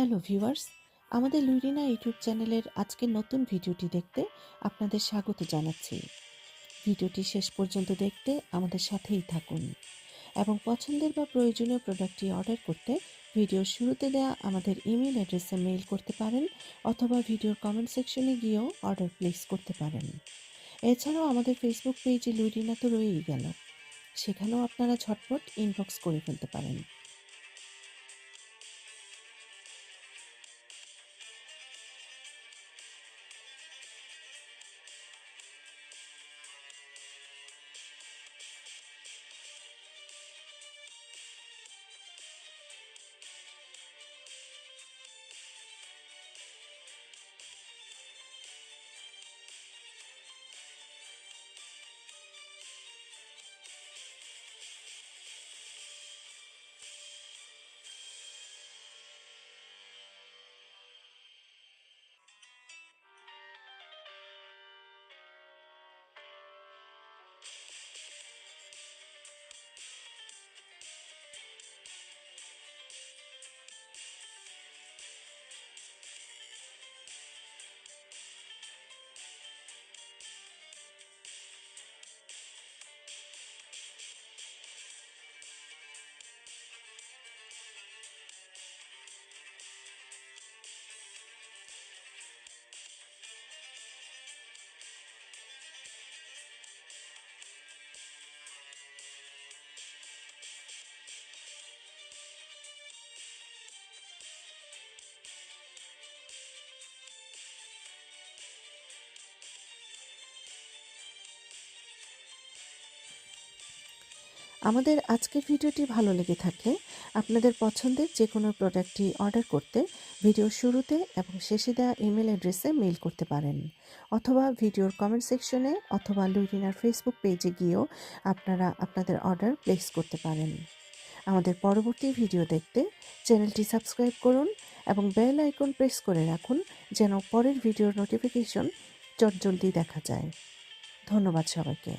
Hello viewers, আমাদের লুইরিনা YouTube চ্যানেলের আজকের নতুন ভিডিওটি দেখতে আপনাদের স্বাগত জানাচ্ছি। ভিডিওটি শেষ পর্যন্ত দেখতে আমাদের সাথেই থাকুন এবং পছন্দের বা প্রয়োজনীয় প্রোডাক্টটি অর্ডার করতে ভিডিওর শুরুতে দেওয়া আমাদের ইমেল অ্যাড্রেসে মেইল করতে পারেন অথবা ভিডিওর কমেন্ট সেকশনে গিয়েও অর্ডার প্লেস করতে পারেন। এছাড়াও আমাদের ফেসবুক পেজে লুইরিনা তো রয়েই গেল, সেখানেও আপনারা ঝটপট ইনবক্স করে ফেলতে পারেন। আমাদের আজকের ভিডিওটি ভালো লেগে থাকলে আপনাদের পছন্দের যে কোনো প্রোডাক্টটি অর্ডার করতে ভিডিওর শুরুতে এবং শেষে দেওয়া ইমেল অ্যাড্রেসে মেইল করতে পারেন অথবা ভিডিওর কমেন্ট সেকশনে অথবা লুইরিনার ফেসবুক পেজে গিয়েও আপনারা আপনাদের অর্ডার প্লেস করতে পারেন। আমাদের পরবর্তী ভিডিও দেখতে চ্যানেলটি সাবস্ক্রাইব করুন এবং বেল আইকন প্রেস করে রাখুন যেন পরের ভিডিওর নোটিফিকেশন চটজলদি দেখা যায়। ধন্যবাদ সবাইকে।